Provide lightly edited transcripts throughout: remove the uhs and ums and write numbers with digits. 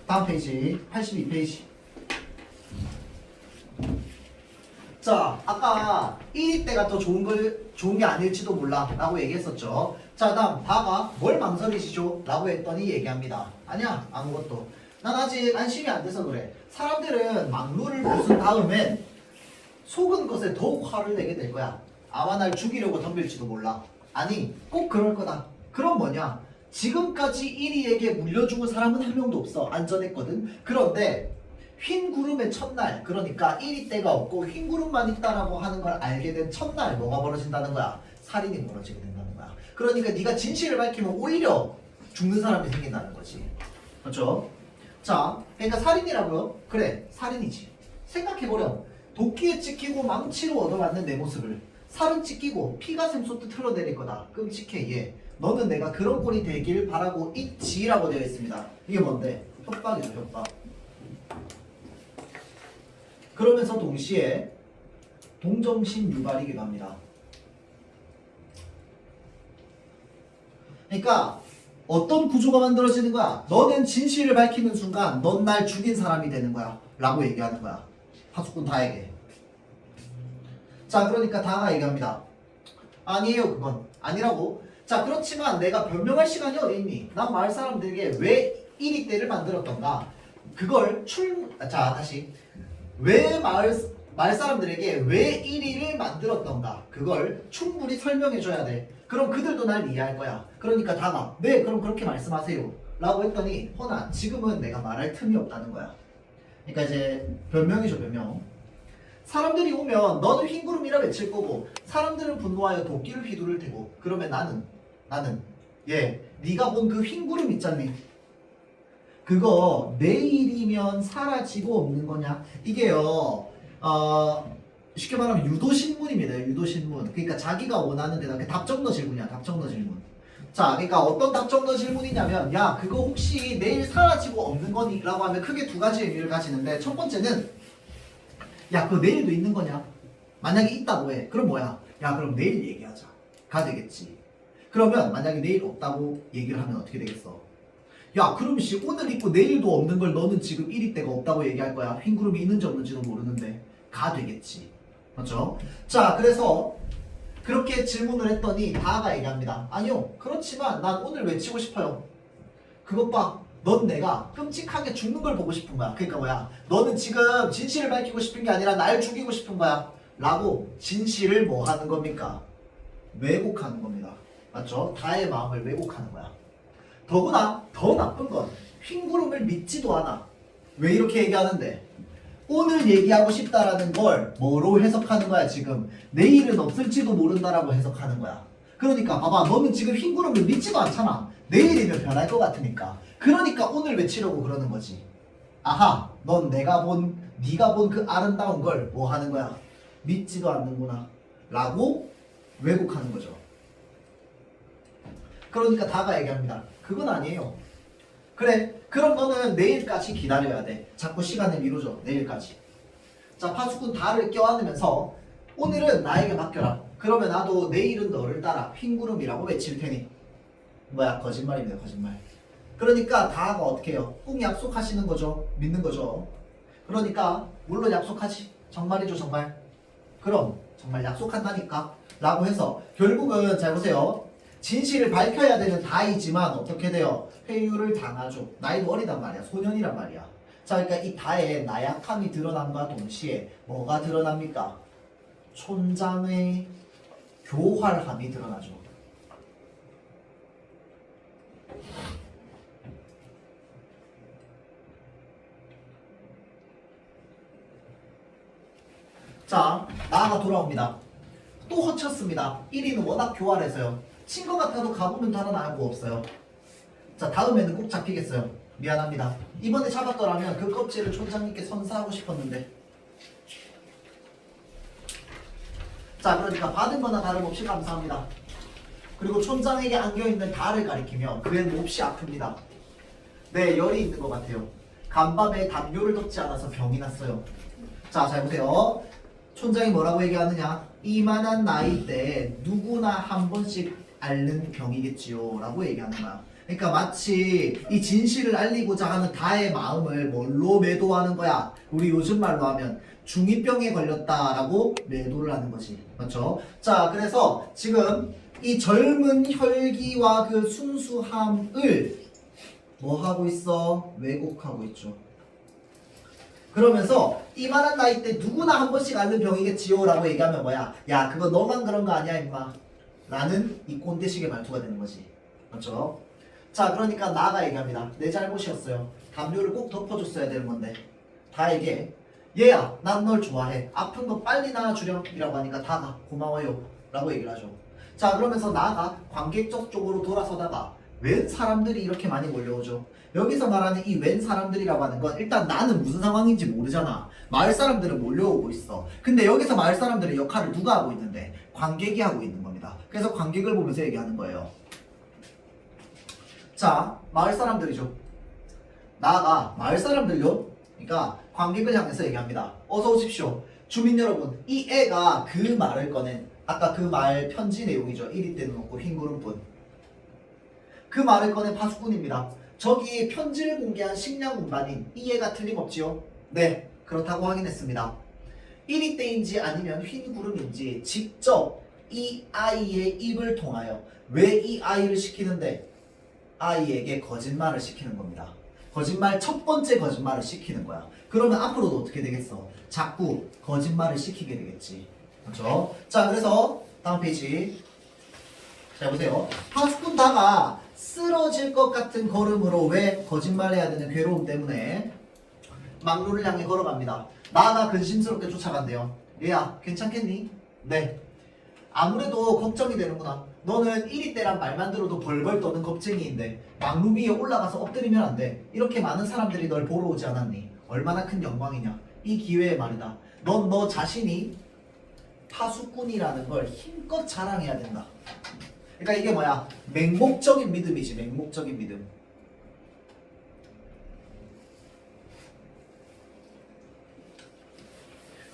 다음 페이지 82페이지. 자, 아까 1위 때가 더 좋은 게 아닐지도 몰라 라고 얘기했었죠. 자, 다음 다가 뭘 망설이시죠? 라고 했더니 얘기합니다. 아니야, 아무것도. 난 아직 안심이 안 돼서 그래. 사람들은 막루를 부순 다음엔 속은 것에 더욱 화를 내게 될 거야. 아마 날 죽이려고 덤빌지도 몰라. 아니, 꼭 그럴 거다. 그럼 뭐냐? 지금까지 1위에게 물려 죽은 사람은 한 명도 없어. 안전했거든. 그런데 흰 구름의 첫날, 그러니까 1위 때가 없고 흰 구름만 있다라고 하는 걸 알게 된 첫날 뭐가 벌어진다는 거야? 살인이 벌어지게 된다는 거야. 그러니까 네가 진실을 밝히면 오히려 죽는 사람이 생긴다는 거지. 그렇죠? 자, 그러니까 살인이라고요? 그래, 살인이지. 생각해보렴. 도끼에 찍히고 망치로 얻어맞는 내 모습을 살은 찢기고 피가 샘솟듯 흘러내릴 거다. 끔찍해 얘. 너는 내가 그런 꼴이 되길 바라고 있지라고 되어 있습니다. 이게 뭔데? 협박이죠, 협박. 그러면서 동시에 동정심 유발이기도 합니다. 그러니까 어떤 구조가 만들어지는 거야? 너는 진실을 밝히는 순간 넌 날 죽인 사람이 되는 거야 라고 얘기하는 거야. 파수꾼 다에게. 자, 그러니까 다가 얘기합니다. 아니에요, 그건 아니라고. 자, 그렇지만 내가 변명할 시간이 어디 있니? 난 마을 사람들에게 왜 1위 때를 만들었던가 그걸 자, 다시 왜 마을 사람들에게 왜 1위를 만들었던가 그걸 충분히 설명해줘야 돼. 그럼 그들도 날 이해할 거야. 그러니까 다가 네, 그럼 그렇게 말씀하세요 라고 했더니 허나 지금은 내가 말할 틈이 없다는 거야. 그러니까 이제 변명이죠, 변명. 사람들이 오면 너는 흰구름이라 외칠 거고 사람들은 분노하여 도끼를 휘두를 테고 그러면 나는 네가 본 그 흰구름 있잖니, 그거 내일이면 사라지고 없는 거냐? 이게요 쉽게 말하면 유도신문입니다. 유도신문. 그러니까 자기가 원하는 대답. 답정너 질문이야. 답정너 질문. 자, 그러니까 어떤 답정너 질문이냐면 야, 그거 혹시 내일 사라지고 없는 거니? 라고 하면 크게 두 가지 의미를 가지는데 첫 번째는 야, 그거 내일도 있는 거냐? 만약에 있다고 해. 그럼 뭐야? 야, 그럼 내일 얘기하자. 가 되겠지. 그러면 만약에 내일 없다고 얘기를 하면 어떻게 되겠어? 야, 그럼 씨 오늘 있고 내일도 없는 걸 너는 지금 1위 때가 없다고 얘기할 거야. 흰 구름이 있는지 없는지도 모르는데. 가 되겠지. 맞죠? 자, 그래서 그렇게 질문을 했더니 다가 얘기합니다. 아니요, 그렇지만 난 오늘 외치고 싶어요. 그것 봐. 넌 내가 끔찍하게 죽는 걸 보고 싶은 거야. 그러니까 뭐야? 너는 지금 진실을 밝히고 싶은 게 아니라 날 죽이고 싶은 거야. 라고 진실을 뭐 하는 겁니까? 왜곡하는 겁니다. 맞죠? 다의 마음을 왜곡하는 거야. 더구나 더 나쁜 건 흰구름을 믿지도 않아. 왜 이렇게 얘기하는데? 오늘 얘기하고 싶다라는 걸 뭐로 해석하는 거야 지금? 내일은 없을지도 모른다라고 해석하는 거야. 그러니까 봐봐, 너는 지금 흰구름을 믿지도 않잖아. 내일이면 변할 것 같으니까. 그러니까 오늘 외치려고 그러는 거지. 아하, 넌 네가 본 그 아름다운 걸 뭐 하는 거야? 믿지도 않는구나 라고 왜곡하는 거죠. 그러니까 다가 얘기합니다. 그건 아니에요. 그래, 그럼 너는 내일까지 기다려야 돼. 자꾸 시간을 미루죠. 내일까지. 자, 파수꾼 다를 껴안으면서 오늘은 나에게 맡겨라. 그러면 나도 내일은 너를 따라 흰구름이라고 외칠 테니. 뭐야, 거짓말입니다. 거짓말. 그러니까 다가 어떻게 해요? 꼭 약속하시는 거죠. 믿는 거죠. 그러니까 물론 약속하지. 정말이죠, 정말. 그럼 정말 약속한다니까 라고 해서 결국은 잘 보세요. 진실을 밝혀야 되는 다이지만 어떻게 돼요? 회유를 당하죠. 나이도 어리단 말이야. 소년이란 말이야. 자, 그러니까 이 다의 나약함이 드러남과 동시에 뭐가 드러납니까? 촌장의 교활함이 드러나죠. 자, 나아가 돌아옵니다. 또 허쳤습니다. 1위는 워낙 교활해서요. 친 것 같아도 가보면 다른 알고 없어요. 자, 다음에는 꼭 잡히겠어요. 미안합니다. 이번에 잡았더라면 그 껍질을 촌장님께 선사하고 싶었는데. 자, 그러니까 받은 거나 다름없이 감사합니다. 그리고 촌장에게 안겨있는 달을 가리키며 그의 몹시 아픕니다. 네, 열이 있는 것 같아요. 간밤에 담요를 덮지 않아서 병이 났어요. 자, 잘 보세요. 촌장이 뭐라고 얘기하느냐? 이만한 나이 때 누구나 한 번씩 앓는 병이겠지요 라고 얘기하는 거야. 그러니까 마치 이 진실을 알리고자 하는 다의 마음을 뭘로 매도하는 거야? 우리 요즘 말로 하면 중2병에 걸렸다라고 매도를 하는 거지. 맞죠? 자, 그래서 지금 이 젊은 혈기와 그 순수함을 뭐 하고 있어? 왜곡하고 있죠. 그러면서 이만한 나이 때 누구나 한 번씩 앓는 병이겠지요 라고 얘기하면 뭐야? 야, 그거 너만 그런 거 아니야 임마. 라는 이 꼰대식의 말투가 되는 거지. 맞죠? 자, 그러니까 나가 얘기합니다. 내 잘못이었어요. 담요를 꼭 덮어줬어야 되는 건데 다에게 얘야, 난 널 좋아해. 아픈 거 빨리 나아주렴 이라고 하니까 다가 고마워요 라고 얘기를 하죠. 자, 그러면서 나가 관객적 쪽으로 돌아서다가 웬 사람들이 이렇게 많이 몰려오죠. 여기서 말하는 이 웬 사람들이라고 하는 건 일단 나는 무슨 상황인지 모르잖아. 마을 사람들은 몰려오고 있어. 근데 여기서 마을 사람들의 역할을 누가 하고 있는데? 관객이 하고 있는 겁니다. 그래서 관객을 보면서 얘기하는 거예요. 자, 마을 사람들이죠. 나가 마을 사람들요. 그러니까 관객을 향해서 얘기합니다. 어서 오십시오. 주민 여러분, 이 애가 그 말을 꺼낸 아까 그 말 편지 내용이죠. 1위 때는 없고 흰 구름뿐. 그 말을 꺼낸 파수꾼입니다. 저기 편지를 공개한 식량 운반인 이 애가 틀림없지요? 네, 그렇다고 확인했습니다. 1위 때인지 아니면 흰 구름인지 직접 이 아이의 입을 통하여 왜 이 아이를 시키는데? 아이에게 거짓말을 시키는 겁니다. 거짓말, 첫 번째 거짓말을 시키는 거야. 그러면 앞으로도 어떻게 되겠어? 자꾸 거짓말을 시키게 되겠지. 그렇죠? 자, 그래서 다음 페이지. 자, 보세요. 파수꾼 다가 쓰러질 것 같은 걸음으로 왜 거짓말해야 되는 괴로움 때문에 막루를 향해 걸어갑니다. 나가 근심스럽게 쫓아간대요. 얘야, 괜찮겠니? 네. 아무래도 걱정이 되는구나. 너는 1위 때란 말만 들어도 벌벌 떠는 겁쟁이인데 막루 위에 올라가서 엎드리면 안 돼. 이렇게 많은 사람들이 널 보러 오지 않았니? 얼마나 큰 영광이냐. 이 기회에 말이다. 넌 너 자신이 파수꾼이라는 걸 힘껏 자랑해야 된다. 그러니까 이게 뭐야? 맹목적인 믿음이지. 맹목적인 믿음.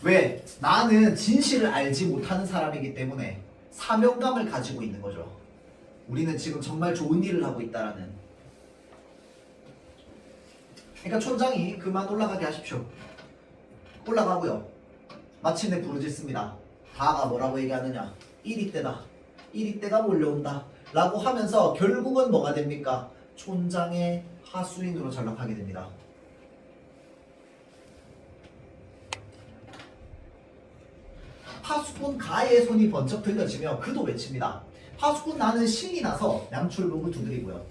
왜? 나는 진실을 알지 못하는 사람이기 때문에 사명감을 가지고 있는 거죠. 우리는 지금 정말 좋은 일을 하고 있다라는. 그러니까 촌장이 그만 올라가게 하십시오. 올라가고요. 마침내 부르짖습니다. 다가 뭐라고 얘기하느냐? 1위 때다. 1위 때가 몰려온다. 라고 하면서 결국은 뭐가 됩니까? 촌장의 하수인으로 전락하게 됩니다. 파수꾼 가의 손이 번쩍 들려지며 그도 외칩니다. 파수꾼 나는 신이 나서 양출북을 두드리고요.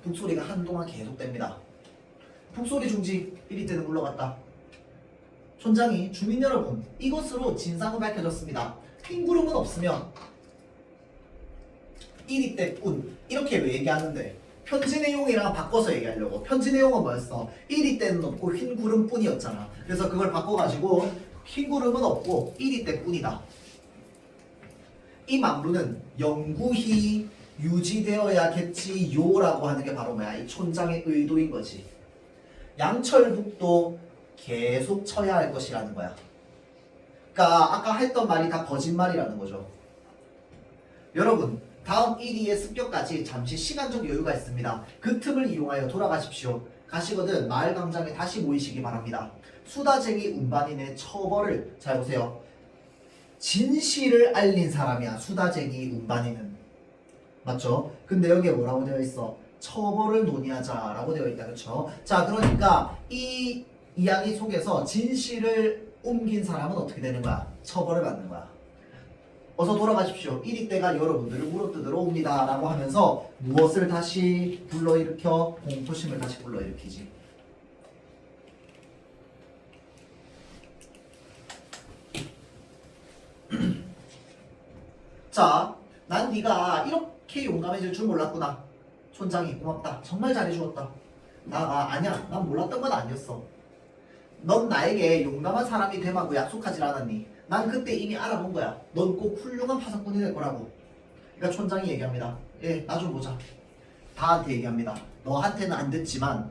북소리가 한동안 계속됩니다. 북소리 중지 1위 때는 물러갔다. 촌장이 주민 여러분, 이것으로 진상은 밝혀졌습니다. 흰 구름은 없으면 1위 때뿐. 이렇게 왜 얘기하는데 편지 내용이랑 바꿔서 얘기하려고. 편지 내용은 뭐였어? 1위 때는 없고 흰 구름뿐이었잖아. 그래서 그걸 바꿔가지고 흰 구름은 없고 1위 때뿐이다. 이 막루는 영구히 유지되어야겠지요라고 하는 게 바로 뭐야? 이 촌장의 의도인 거지. 양철북도 계속 쳐야 할 것이라는 거야. 그러니까 아까 했던 말이 다 거짓말이라는 거죠. 여러분, 다음 1위의 습격까지 잠시 시간적 여유가 있습니다. 그 틈을 이용하여 돌아가십시오. 가시거든 마을 광장에 다시 모이시기 바랍니다. 수다쟁이 운반인의 처벌을 잘 보세요. 진실을 알린 사람이야. 수다쟁이 운반인은. 맞죠? 근데 여기에 뭐라고 되어 있어? 처벌을 논의하자라고 되어 있다. 그렇죠? 자, 그러니까 이 이야기 속에서 진실을 옮긴 사람은 어떻게 되는 거야? 처벌을 받는 거야. 어서 돌아가십시오. 1위 때가 여러분들을 물어뜯으러 옵니다. 라고 하면서 무엇을 다시 불러일으켜? 공포심을 다시 불러일으키지. 자, 난 네가 이렇게 용감해질 줄 몰랐구나. 촌장이 고맙다. 정말 잘해주었다. 나가 아니야. 난 몰랐던 건 아니었어. 넌 나에게 용감한 사람이 되라고 약속하질 않았니? 난 그때 이미 알아본 거야. 넌 꼭 훌륭한 파수꾼이 될 거라고. 그러니까 촌장이 얘기합니다. 예, 나 좀 보자. 다한테 얘기합니다. 너한테는 안 됐지만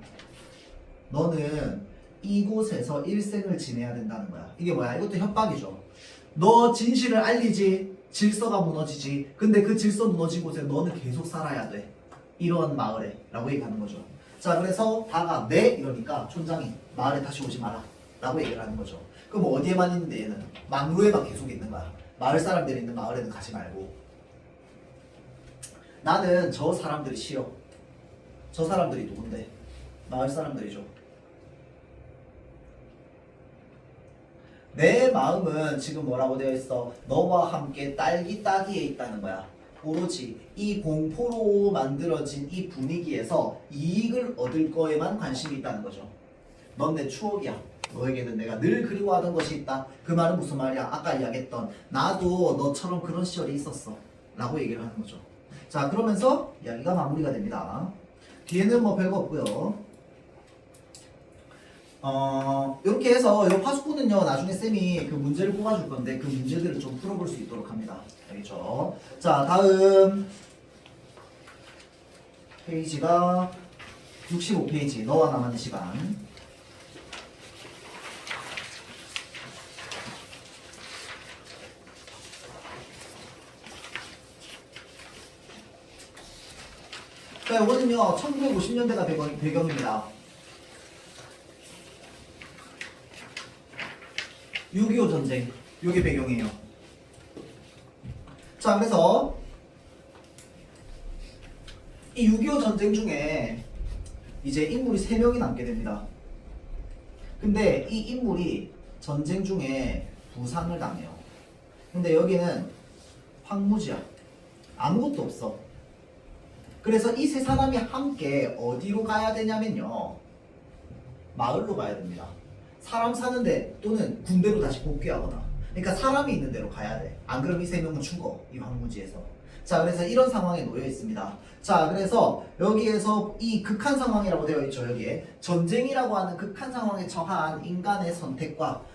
너는 이곳에서 일생을 지내야 된다는 거야. 이게 뭐야? 이것도 협박이죠. 너 진실을 알리지, 질서가 무너지지. 근데 그 질서 무너진 곳에 너는 계속 살아야 돼. 이런 마을에 라고 얘기하는 거죠. 자, 그래서 다가 네 이러니까 촌장이 마을에 다시 오지 마라 라고 얘기를 하는 거죠. 그럼 어디에만 있는데 얘는 망루에만 계속 있는 거야. 마을 사람들이 있는 마을에는 가지 말고. 나는 저 사람들이 싫어. 저 사람들이 누군데? 마을 사람들이죠. 내 마음은 지금 뭐라고 되어 있어? 너와 함께 딸기 따기에 있다는 거야. 오로지 이 공포로 만들어진 이 분위기에서 이익을 얻을 거에만 관심이 있다는 거죠. 넌 내 추억이야. 너에게는 내가 늘 그리워하던 것이 있다. 그 말은 무슨 말이야? 아까 이야기했던 나도 너처럼 그런 시절이 있었어 라고 얘기를 하는 거죠. 자, 그러면서 이야기가 마무리가 됩니다. 뒤에는 뭐 별거 없고요. 이렇게 해서 이 파수꾼은요 나중에 쌤이 그 문제를 뽑아줄 건데 그 문제들을 좀 풀어볼 수 있도록 합니다. 알겠죠? 자, 다음 페이지가 65페이지 너와 나만의 시간. 자, 이거는요 1950년대가 배경입니다. 6.25 전쟁, 요게 배경이에요. 자, 그래서 이 6.25 전쟁 중에 이제 인물이 3명이 남게 됩니다. 근데 이 인물이 전쟁 중에 부상을 당해요. 근데 여기는 황무지야. 아무것도 없어. 그래서 이 세 사람이 함께 어디로 가야 되냐면요, 마을로 가야 됩니다. 사람 사는데 또는 군대로 다시 복귀하거나, 그러니까 사람이 있는 데로 가야 돼. 안 그러면 이 세 명은 죽어, 이 황무지에서. 자, 그래서 이런 상황에 놓여 있습니다. 자, 그래서 여기에서 이 극한 상황이라고 되어 있죠. 여기에 전쟁이라고 하는 극한 상황에 처한 인간의 선택과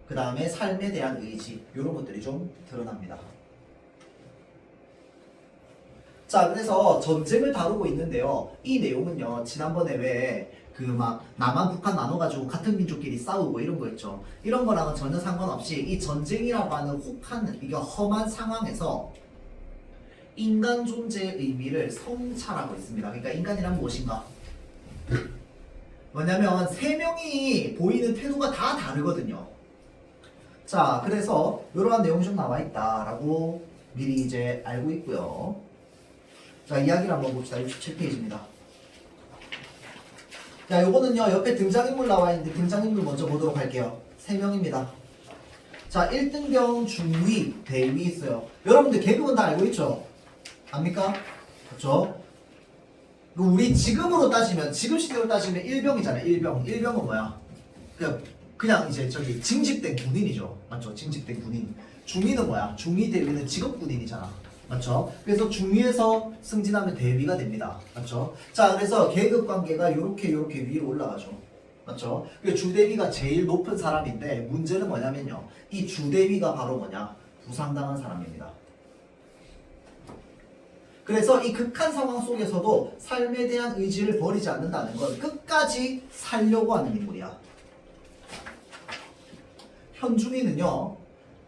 그 다음에 삶에 대한 의지, 이런 것들이 좀 드러납니다. 자, 그래서 전쟁을 다루고 있는데요, 이 내용은요 지난번에 왜 그 막 남한 북한 나눠가지고 같은 민족끼리 싸우고 이런 거 있죠. 이런 거랑은 전혀 상관없이 이 전쟁이라고 하는 혹한 이게 험한 상황에서 인간 존재의 의미를 성찰하고 있습니다. 그러니까 인간이란 무엇인가? 뭐냐면 세 명이 보이는 태도가 다 다르거든요. 자, 그래서 이러한 내용이 좀 나와 있다라고 미리 이제 알고 있고요. 자, 이야기를 한번 봅시다. 67페이지입니다. 자, 요거는요 옆에 등장인물 나와 있는데 등장인물 먼저 보도록 할게요. 3명입니다. 자, 1등병, 중위, 대위 있어요. 여러분들 계급은 다 알고 있죠? 압니까? 그렇죠? 우리 지금으로 따지면, 지금 시대로 따지면 1병이잖아요. 1병. 1병은 뭐야? 그냥 이제 저기 징집된 군인이죠. 맞죠? 징집된 군인. 중위는 뭐야? 중위, 대위는 직업 군인이잖아. 맞죠? 그래서 중위에서 승진하면 대위가 됩니다. 맞죠? 자, 그래서 계급 관계가 요렇게 위로 올라가죠. 맞죠? 주대위가 제일 높은 사람인데 문제는 뭐냐면요, 이 주대위가 바로 뭐냐? 부상당한 사람입니다. 그래서 이 극한 상황 속에서도 삶에 대한 의지를 버리지 않는다는 건 끝까지 살려고 하는 인물이야. 현중이는요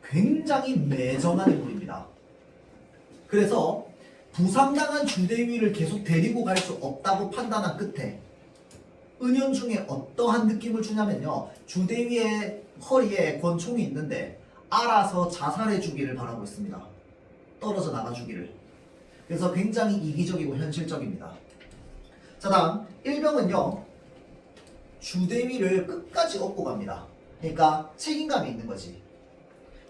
굉장히 매정한 인물입니다. 그래서 부상당한 주대위를 계속 데리고 갈 수 없다고 판단한 끝에 은연중에 어떠한 느낌을 주냐면요, 주대위의 허리에 권총이 있는데 알아서 자살해 주기를 바라고 있습니다. 떨어져 나가 주기를. 그래서 굉장히 이기적이고 현실적입니다. 자, 다음 1병은요 주대위를 끝까지 업고 갑니다. 그러니까 책임감이 있는 거지.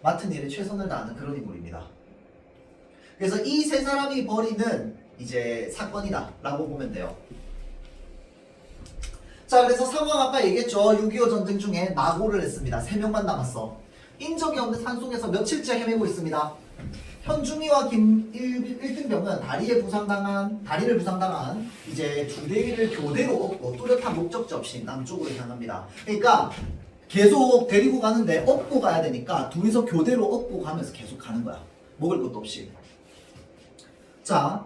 맡은 일에 최선을 다하는 그런 인물입니다. 그래서 이 세 사람이 벌이는 이제 사건이다 라고 보면 돼요. 자, 그래서 상황 아까 얘기했죠. 6.25 전쟁 중에 낙오를 했습니다. 3명만 남았어. 인적이 없는 산속에서 며칠째 헤매고 있습니다. 현중이와 1등병은 다리를 부상당한 이제 주대위를 교대로 업고 뚜렷한 목적지 없이 남쪽으로 향합니다. 그러니까 계속 데리고 가는데 업고 가야 되니까 둘이서 교대로 업고 가면서 계속 가는 거야. 먹을 것도 없이. 자,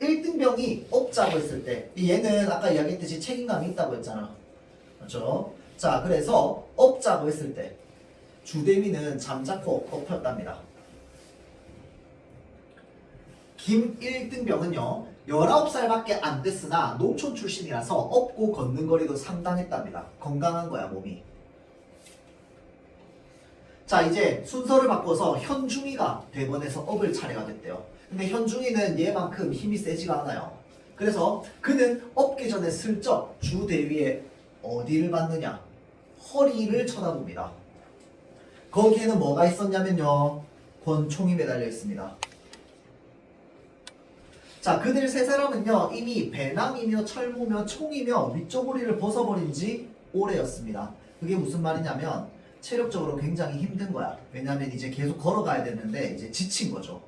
1등병이 업자고 했을 때 얘는 아까 이야기했듯이 책임감이 있다고 했잖아. 맞죠? 자, 그래서 업자고 했을 때 주대위는 잠자코 엎혔답니다. 김일등병은요 19살밖에 안 됐으나 농촌 출신이라서 업고 걷는 거리도 상당했답니다. 건강한 거야 몸이. 자 이제 순서를 바꿔서 현중이가 대번에서 업을 차례가 됐대요. 근데 현중이는 얘만큼 힘이 세지가 않아요. 그래서 그는 업기 전에 슬쩍 주대위에 어디를 봤느냐? 허리를 쳐다봅니다. 거기에는 뭐가 있었냐면요 권총이 매달려 있습니다. 자 그들 세 사람은요 이미 배낭이며 철무며 총이며 위쪽 허리를 벗어버린 지 오래였습니다. 그게 무슨 말이냐면 체력적으로 굉장히 힘든 거야. 왜냐면 이제 계속 걸어가야 되는데 이제 지친 거죠.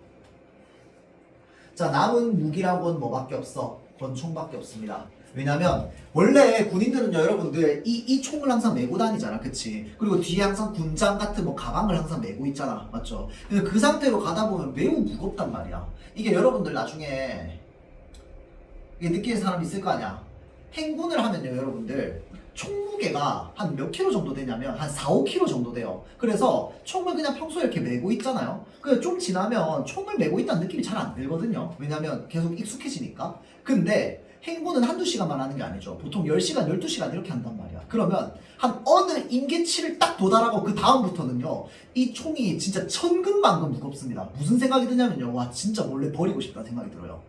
자 남은 무기라고는 뭐밖에 없어? 권총밖에 없습니다. 왜냐면 원래 군인들은요 여러분들 이 총을 항상 메고 다니잖아, 그치? 그리고 뒤에 항상 군장 같은 뭐 가방을 항상 메고 있잖아, 맞죠? 근데 그 상태로 가다 보면 매우 무겁단 말이야. 이게 여러분들 나중에 이게 느끼는 사람 있을 거 아니야. 행군을 하면요 여러분들 총 무게가 한 몇 킬로 정도 되냐면 한 4, 5킬로 정도 돼요. 그래서 총을 그냥 평소에 이렇게 메고 있잖아요. 좀 지나면 총을 메고 있다는 느낌이 잘 안 들거든요. 왜냐면 계속 익숙해지니까. 근데 행군은 한두 시간만 하는 게 아니죠. 보통 10시간, 12시간 이렇게 한단 말이야. 그러면 한 어느 임계치를 딱 도달하고 그 다음부터는요 이 총이 진짜 천근만근 무겁습니다. 무슨 생각이 드냐면요 와 진짜 원래 버리고 싶다 생각이 들어요.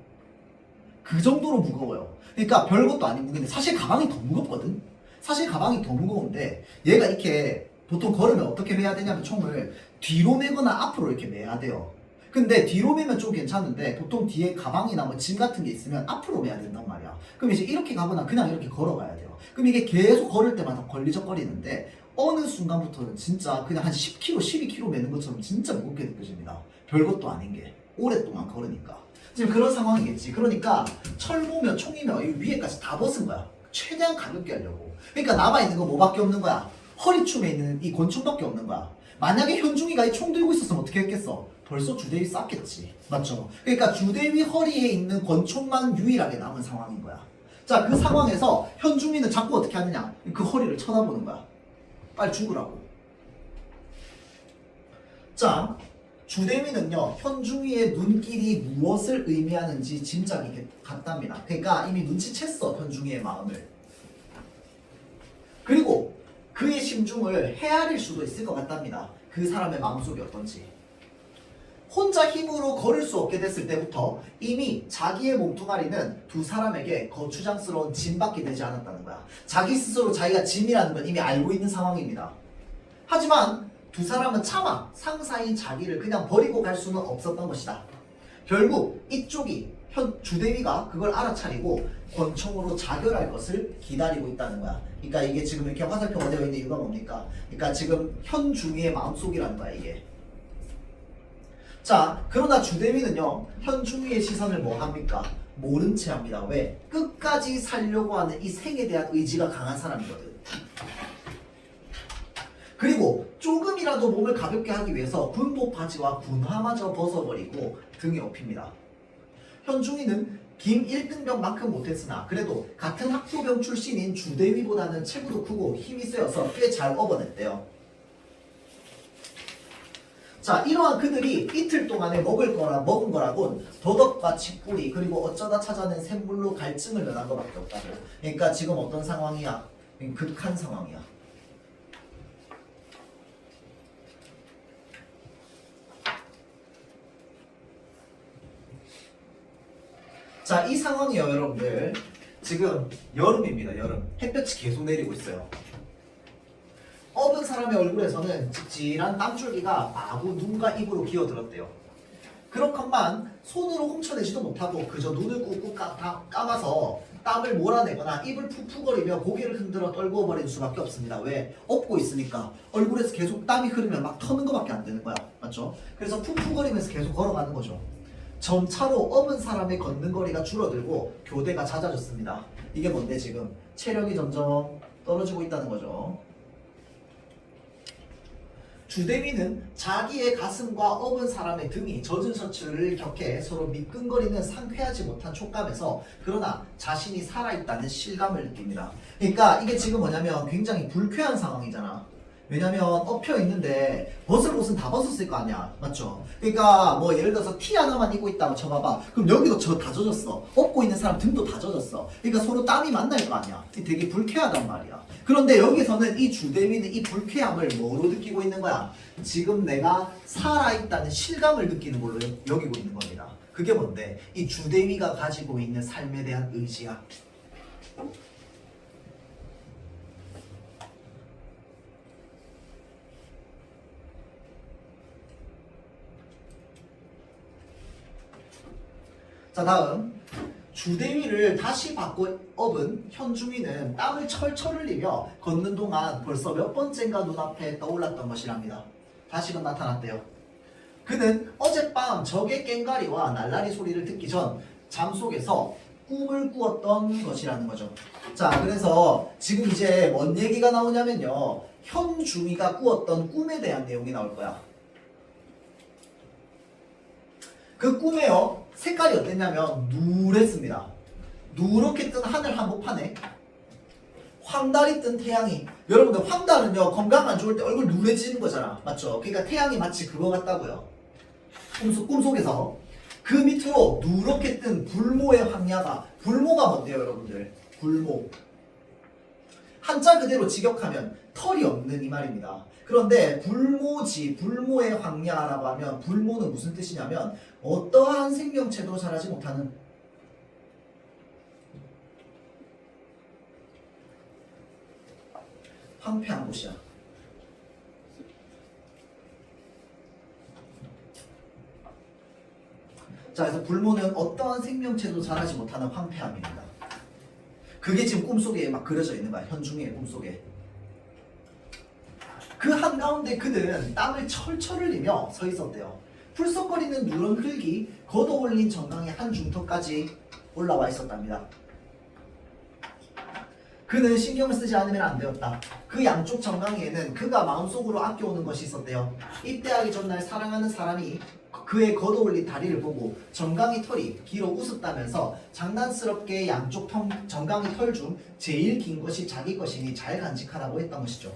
그 정도로 무거워요. 그러니까 별것도 아닌 무게인데 사실 가방이 더 무겁거든. 사실 가방이 더 무거운데 얘가 이렇게 보통 걸으면 어떻게 매야 되냐면 총을 뒤로 매거나 앞으로 이렇게 매야 돼요. 근데 뒤로 매면 좀 괜찮은데 보통 뒤에 가방이나 뭐 짐 같은 게 있으면 앞으로 매야 된단 말이야. 그럼 이제 이렇게 가거나 그냥 이렇게 걸어가야 돼요. 그럼 이게 계속 걸을 때마다 걸리적거리는데 어느 순간부터는 진짜 그냥 한 10kg, 12kg 매는 것처럼 진짜 무겁게 느껴집니다. 별것도 아닌 게 오랫동안 걸으니까. 지금 그런 상황이겠지. 그러니까 철모며 총이며 이 위에까지 다 벗은 거야. 최대한 가볍게 하려고. 그러니까 남아있는 거 뭐밖에 없는 거야? 허리춤에 있는 이 권총밖에 없는 거야. 만약에 현중이가 이 총 들고 있었으면 어떻게 했겠어? 벌써 주대위 쌌겠지. 맞죠? 그러니까 주대위 허리에 있는 권총만 유일하게 남은 상황인 거야. 자, 그 상황에서 현중이는 자꾸 어떻게 하느냐? 그 허리를 쳐다보는 거야. 빨리 죽으라고. 자, 주대위는요 현중이의 눈길이 무엇을 의미하는지 짐작이 갔답니다. 그러니까 이미 눈치챘어 현중이의 마음을. 그리고 그의 심중을 헤아릴 수도 있을 것 같답니다. 그 사람의 마음속이 어떤지. 혼자 힘으로 걸을 수 없게 됐을 때부터 이미 자기의 몸뚱아리는 두 사람에게 거추장스러운 짐밖에 되지 않았다는 거야. 자기 스스로 자기가 짐이라는 건 이미 알고 있는 상황입니다. 하지만 두 사람은 차마 상사인 자기를 그냥 버리고 갈 수는 없었던 것이다. 결국 이쪽이 주대위가 그걸 알아차리고 권총으로 자결할 것을 기다리고 있다는 거야. 그러니까 이게 지금 이렇게 화살표가 되어 있는 이유가 뭡니까? 그러니까 지금 현중이의 마음속이라는 거야 이게. 자, 그러나 주대위는요 현중이의 시선을 뭐 합니까? 모른 채 합니다. 왜? 끝까지 살려고 하는 이 생에 대한 의지가 강한 사람이거든. 그리고 조금이라도 몸을 가볍게 하기 위해서 군복 바지와 군화마저 벗어버리고 등에 업힙니다. 현중이는 김 1등병만큼 못했으나 그래도 같은 학부병 출신인 주대위보다는 체구도 크고 힘이 세어서 꽤 잘 업어냈대요. 자, 이러한 그들이 이틀 동안에 먹은 거라곤 더덕과 칡뿌리 그리고 어쩌다 찾아낸 샘물로 갈증을 면한 것밖에 없다고. 그러니까 지금 어떤 상황이야? 극한 상황이야. 자, 이 상황이요 여러분들. 지금 여름입니다. 여름. 햇볕이 계속 내리고 있어요. 업은 사람의 얼굴에서는 찌질한 땀줄기가 마구 눈과 입으로 기어들었대요. 그렇건만 손으로 훔쳐내지도 못하고 그저 눈을 꾹꾹 감아서 땀을 몰아내거나 입을 푹푹거리며 고개를 흔들어 떨구어버리는 수밖에 없습니다. 왜? 업고 있으니까 얼굴에서 계속 땀이 흐르면 막 터는 것밖에 안 되는 거야. 맞죠? 그래서 푹푹거리면서 계속 걸어가는 거죠. 점차로 업은 사람의 걷는 거리가 줄어들고 교대가 잦아졌습니다. 이게 뭔데 지금? 체력이 점점 떨어지고 있다는 거죠. 주대위는 자기의 가슴과 업은 사람의 등이 젖은 셔츠를 격해 서로 미끈거리는 상쾌하지 못한 촉감에서 그러나 자신이 살아있다는 실감을 느낍니다. 그러니까 이게 지금 뭐냐면 굉장히 불쾌한 상황이잖아. 왜냐면 엎혀 있는데 벗을 옷은 다 벗었을 거 아니야. 맞죠? 그러니까 뭐 예를 들어서 티 하나만 입고 있다고 쳐봐봐. 그럼 여기도 다 젖었어. 업고 있는 사람 등도 다 젖었어. 그러니까 서로 땀이 만날 거 아니야. 되게 불쾌하단 말이야. 그런데 여기서는 이 주대위는 이 불쾌함을 뭐로 느끼고 있는 거야? 지금 내가 살아있다는 실감을 느끼는 걸로 여기고 있는 겁니다. 그게 뭔데? 이 주대위가 가지고 있는 삶에 대한 의지야. 자, 다음 주대위를 다시 바꿔 업은 현중이는 땀을 철철 흘리며 걷는 동안 벌써 몇 번째인가 눈앞에 떠올랐던 것이랍니다. 다시금 나타났대요. 그는 어젯밤 적의 꽹가리와 날라리 소리를 듣기 전 잠속에서 꿈을 꾸었던 것이라는 거죠. 자, 그래서 지금 이제 뭔 얘기가 나오냐면요, 현중이가 꾸었던 꿈에 대한 내용이 나올 거야. 그 꿈에요, 색깔이 어땠냐면 누랬습니다. 누렇게 뜬 하늘 한복판에 황달이 뜬 태양이, 여러분들 황달은요 건강 안 좋을 때 얼굴 누래지는 거잖아. 맞죠? 그러니까 태양이 마치 그거 같다고요. 꿈속에서 그 밑으로 누렇게 뜬 불모의 황야가, 불모가 뭔데요 여러분들? 불모, 한자 그대로 직역하면 털이 없는 이 말입니다. 그런데 불모지, 불모의 황야라고 하면 불모는 무슨 뜻이냐면 어떠한 생명체도 자라지 못하는, 황폐한 곳이야. 자, 그래서 불모는 어떠한 생명체도 자라지 못하는 황폐함입니다. 그게 지금 꿈속에 막 그려져 있는 거야. 현중의 꿈속에. 그 한가운데 그는 땀을 철철 흘리며 서 있었대요. 풀썩거리는 누런 흙이 걷어올린 정강의 한 중턱까지 올라와 있었답니다. 그는 신경을 쓰지 않으면 안 되었다. 그 양쪽 정강이에는 그가 마음속으로 아껴오는 것이 있었대요. 입대하기 전날 사랑하는 사람이 그의 걷어올린 다리를 보고 정강이 털이 길어 웃었다면서 장난스럽게 양쪽 정강이 털 중 제일 긴 것이 자기 것이니 잘 간직하라고 했던 것이죠.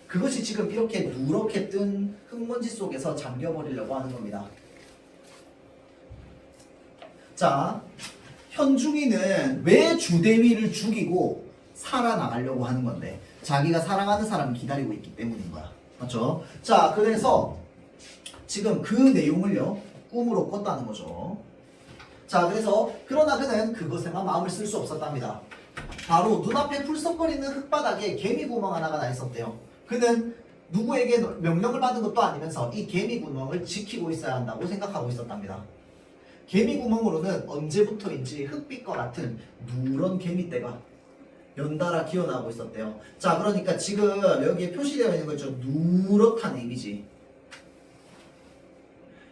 그것이 지금 이렇게 누렇게 뜬 흙먼지 속에서 잠겨버리려고 하는 겁니다. 자, 현중이는 왜 주대위를 죽이고 살아나가려고 하는 건데, 자기가 사랑하는 사람을 기다리고 있기 때문인 거야. 맞죠? 자, 그래서 지금 그 내용을요 꿈으로 꿨다는 거죠. 자, 그래서 그러나 그는 그것에만 마음을 쓸 수 없었답니다. 바로 눈앞에 풀썩거리는 흙바닥에 개미 구멍 하나가 나 있었대요. 그는 누구에게 명령을 받은 것도 아니면서 이 개미 구멍을 지키고 있어야 한다고 생각하고 있었답니다. 개미 구멍으로는 언제부터인지 흙빛과 같은 누런 개미떼가 연달아 기어나오고 있었대요. 자, 그러니까 지금 여기에 표시되어 있는 거 있죠? 누렇다는 이미지.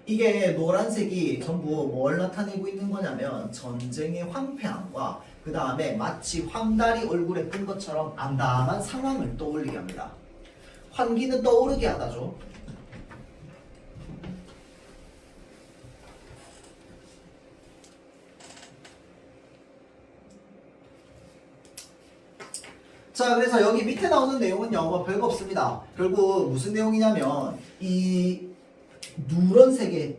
이게 노란색이 전부 뭘 나타내고 있는 거냐면 전쟁의 황폐함과 그 다음에 마치 황달이 얼굴에 뜬 것처럼 암담한 상황을 떠올리게 합니다. 환기는 떠오르게 하다죠. 자, 그래서 여기 밑에 나오는 내용은요 뭐 별거 없습니다. 결국 무슨 내용이냐면 이 누런색의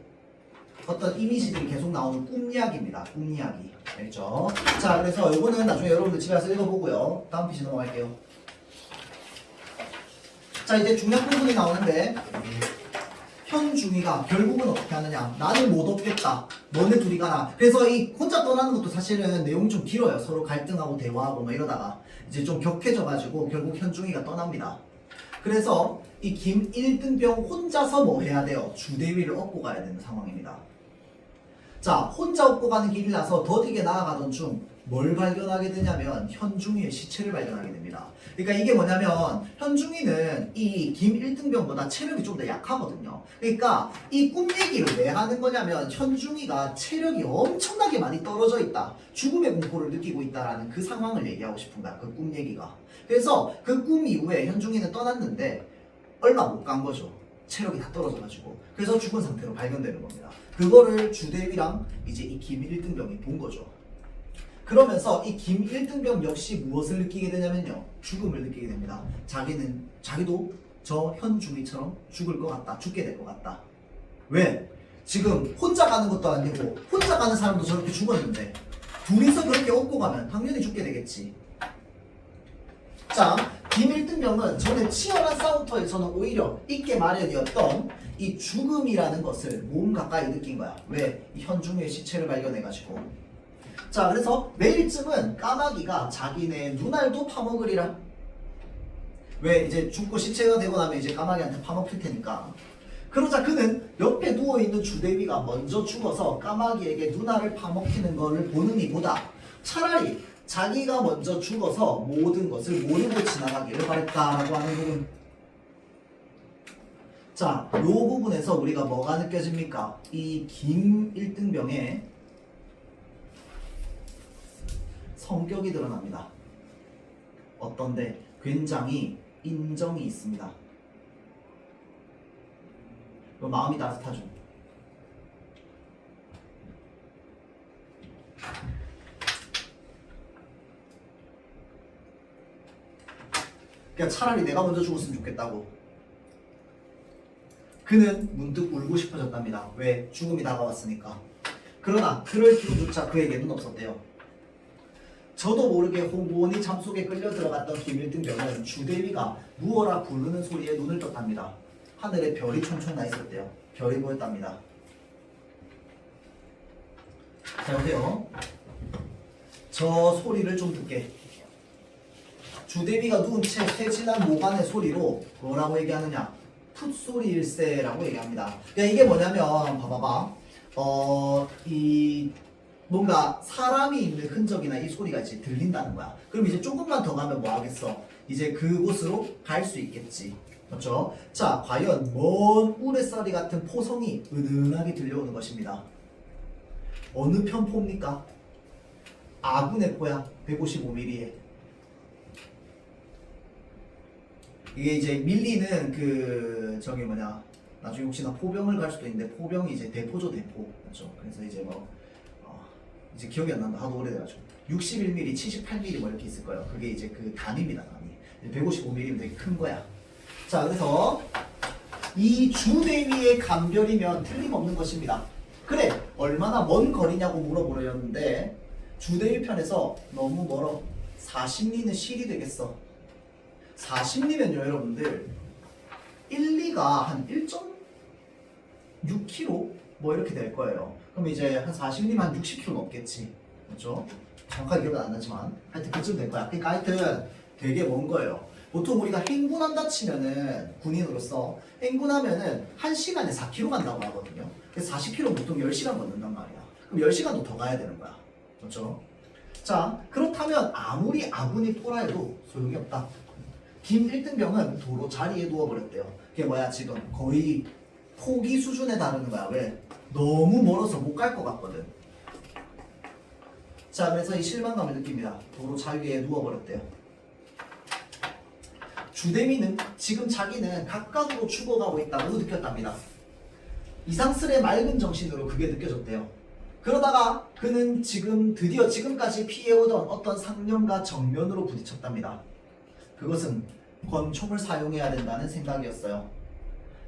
어떤 이미지들이 계속 나오는 꿈 이야기입니다. 꿈 이야기. 알겠죠? 자, 그래서 이거는 나중에 여러분들 집에 가서 읽어보고요. 다음 페이지 넘어갈게요. 자, 이제 중요한 부분이 나오는데, 현중이가 결국은 어떻게 하느냐? 나는 못 얻겠다. 너네 둘이 가라. 그래서 이 혼자 떠나는 것도 사실은 내용이 좀 길어요. 서로 갈등하고 대화하고 뭐 이러다가 이제 좀 격해져가지고 결국 현중이가 떠납니다. 그래서 이 김일등병 혼자서 뭐 해야 돼요? 주대위를 업고 가야 되는 상황입니다. 자, 혼자 업고 가는 길이라서 더디게 나아가던 중 뭘 발견하게 되냐면 현중이의 시체를 발견하게 됩니다. 그러니까 이게 뭐냐면 현중이는 이 김일등병보다 체력이 좀 더 약하거든요. 그러니까 이 꿈 얘기를 왜 하는 거냐면 현중이가 체력이 엄청나게 많이 떨어져 있다, 죽음의 공포를 느끼고 있다라는 그 상황을 얘기하고 싶은 거야, 그 꿈 얘기가. 그래서 그 꿈 이후에 현중이는 떠났는데 얼마 못 간 거죠. 체력이 다 떨어져가지고. 그래서 죽은 상태로 발견되는 겁니다. 그거를 주대위랑 이제 이 김일등병이 본 거죠. 그러면서 이 김일등병 역시 무엇을 느끼게 되냐면요, 죽음을 느끼게 됩니다. 자기도 저 현중이처럼 죽을 것 같다. 죽게 될 것 같다. 왜? 지금 혼자 가는 것도 아니고 혼자 가는 사람도 저렇게 죽었는데 둘이서 그렇게 업고 가면 당연히 죽게 되겠지. 자, 김일등병은 전에 치열한 싸움터에서는 오히려 있게 마련이었던 이 죽음이라는 것을 몸 가까이 느낀 거야. 왜? 이 현중의 시체를 발견해가지고. 자, 그래서 내일쯤은 까마귀가 자기네 눈알도 파먹으리라. 왜? 이제 죽고 시체가 되고 나면 이제 까마귀한테 파먹힐 테니까. 그러자 그는 옆에 누워있는 주대위가 먼저 죽어서 까마귀에게 눈알을 파먹히는 것을 보는 이보다 차라리 자기가 먼저 죽어서 모든 것을 모르고 지나가기를 바랬다라고 하는 부분. 자, 요 부분에서 우리가 뭐가 느껴집니까? 이 김일등병의 성격이 드러납니다. 어떤데? 굉장히 인정이 있습니다. 마음이 따뜻하죠. 그러니까 차라리 내가 먼저 죽었으면 좋겠다고. 그는 문득 울고 싶어졌답니다. 왜? 죽음이 다가왔으니까. 그러나 그럴 기운조차 그에게는 없었대요. 저도 모르게 홍보원이 잠속에 끌려 들어갔던 김일등병은 주대위가 누워라 부르는 소리에 눈을 떴답니다. 하늘에 별이 총총 나 있었대요. 별이 보였답니다. 자, 보세요. 저 소리를 좀 듣게. 주대위가 누운 채 세진한 모간의 소리로 뭐라고 얘기하느냐? 풋소리일세라고 얘기합니다. 그러니까 이게 뭐냐면 봐봐봐. 이 뭔가 사람이 있는 흔적이나 이 소리가 이제 들린다는 거야. 그럼 이제 조금만 더 가면 뭐 하겠어? 이제 그곳으로 갈 수 있겠지. 그렇죠? 자, 과연 먼 우레소리 같은 포성이 은은하게 들려오는 것입니다. 어느 편포입니까? 아군의 포야. 155mm에. 이게 이제 밀리는 그 저기 뭐냐, 나중에 혹시나 포병을 갈 수도 있는데 포병이 이제 대포죠, 대포. 그렇죠? 그래서 이제 뭐 이제 기억이 안 난다. 하도 오래돼가지고 61mm, 78mm 뭐 이렇게 있을 거예요. 그게 이제 그 단위입니다, 단위. 155mm면 되게 큰 거야. 자, 그래서 이 주대위의 감별이면 틀림없는 것입니다. 그래, 얼마나 먼 거리냐고 물어보려는데 주대위 편에서 너무 멀어. 40리는 실이 되겠어. 40리면요 여러분들 1, 2가 한 1.6km 뭐 이렇게 될 거예요. 그럼 이제 한 40리면 한 60km 넘겠지. 그렇죠? 정확하게 기억은 안 나지만 하여튼 그쯤 될 거야. 그러니까 하여튼 되게 먼 거예요. 보통 우리가 행군한다 치면은 군인으로서 행군하면은 1시간에 4km 간다고 하거든요. 그래서 40km 보통 10시간 걷는단 말이야. 그럼 10시간도 더 가야 되는 거야. 그렇죠? 자, 그렇다면 아무리 아군이 포라 해도 소용이 없다. 김일등병은 도로 자리에 누워버렸대요. 그게 뭐야, 지금 거의 포기 수준에 다루는 거야. 왜? 너무 멀어서 못 갈 것 같거든. 자, 그래서 이 실망감을 느낍니다. 도로 자리에 누워버렸대요. 주대미는 지금 자기는 각각으로 죽어가고 있다고 느꼈답니다. 이상스레 맑은 정신으로 그게 느껴졌대요. 그러다가 그는 드디어 지금까지 피해오던 어떤 상념과 정면으로 부딪혔답니다. 그것은 권총을 사용해야 된다는 생각이었어요.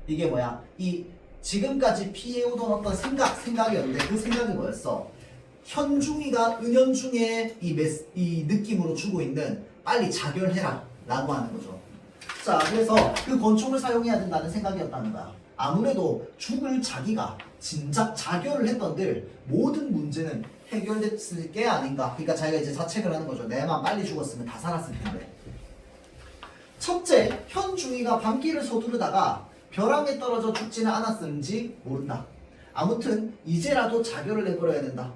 이게 뭐야? 이 지금까지 피해오던 어떤 생각이었는데 그 생각이 뭐였어? 현중이가 은연중에 이 느낌으로 주고 있는 빨리 자결해라 라고 하는 거죠. 자, 그래서 그 권총을 사용해야 된다는 생각이었다는 거야. 아무래도 죽을 자기가 진작 자결을 했던들 모든 문제는 해결됐을 게 아닌가. 그러니까 자기가 이제 자책을 하는 거죠. 내만 빨리 죽었으면 다 살았을 텐데. 첫째, 현중이가 밤길을 서두르다가 벼랑에 떨어져 죽지는 않았는지 모른다. 아무튼 이제라도 자결을 해버려야 된다.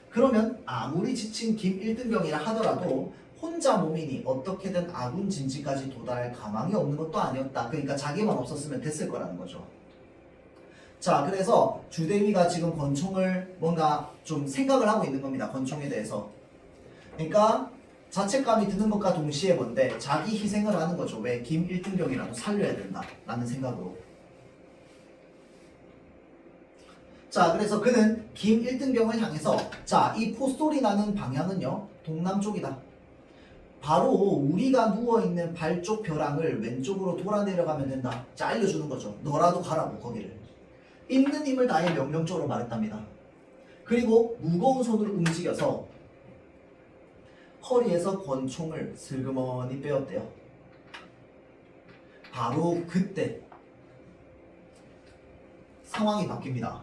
그러면 아무리 지친 김일등병이라 하더라도 혼자 몸이니 어떻게든 아군 진지까지 도달할 가망이 없는 것도 아니었다. 그러니까 자기만 없었으면 됐을 거라는 거죠. 자, 그래서 주대위가 지금 권총을 뭔가 좀 생각을 하고 있는 겁니다. 권총에 대해서. 그러니까 자책감이 드는 것과 동시에 뭔데? 자기 희생을 하는 거죠. 왜? 김일등병이라도 살려야 된다 라는 생각으로. 자, 그래서 그는 김일등병을 향해서 자, 이 포소리 나는 방향은요 동남쪽이다. 바로 우리가 누워있는 발 쪽 벼랑을 왼쪽으로 돌아 내려가면 된다. 자, 알려주는 거죠. 너라도 가라고 거기를. 있는 힘을 다해 명령적으로 말했답니다. 그리고 무거운 손을 움직여서 허리에서 권총을 슬그머니 빼었대요. 바로 그때 상황이 바뀝니다.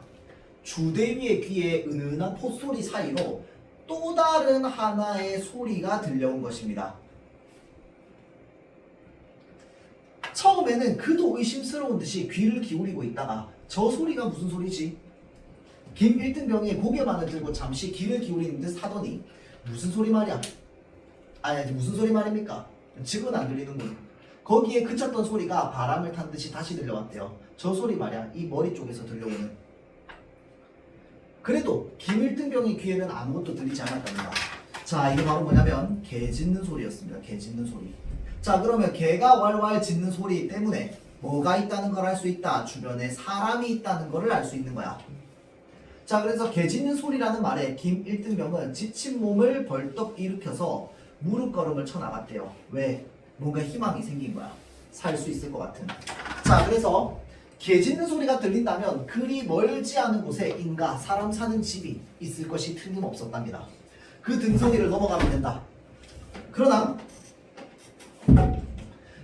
주대위의 귀에 은은한 포소리 사이로 또 다른 하나의 소리가 들려온 것입니다. 처음에는 그도 의심스러운 듯이 귀를 기울이고 있다가 저 소리가 무슨 소리지? 김 1등병이 고개만을 들고 잠시 귀를 기울이는 듯 하더니 무슨 소리 말이야? 아니 무슨 소리 말입니까? 지금은 안 들리는군. 거기에 그쳤던 소리가 바람을 탄 듯이 다시 들려왔대요. 저 소리 말이야. 이 머리 쪽에서 들려오는. 그래도 김 1등병의 귀에는 아무것도 들리지 않았답니다. 자, 이게 바로 뭐냐면 개 짖는 소리였습니다. 개 짖는 소리. 자, 그러면 개가 왈왈 짖는 소리 때문에 뭐가 있다는 걸 알 수 있다. 주변에 사람이 있다는 걸 알 수 있는 거야. 자, 그래서 개 짖는 소리라는 말에 김 1등병은 지친 몸을 벌떡 일으켜서 무릎걸음을 쳐나갔대요. 왜? 뭔가 희망이 생긴 거야. 살 수 있을 것 같은. 자, 그래서 개 짖는 소리가 들린다면 그리 멀지 않은 곳에 인가 사람 사는 집이 있을 것이 틀림없었답니다. 그 등성이를 넘어가면 된다. 그러나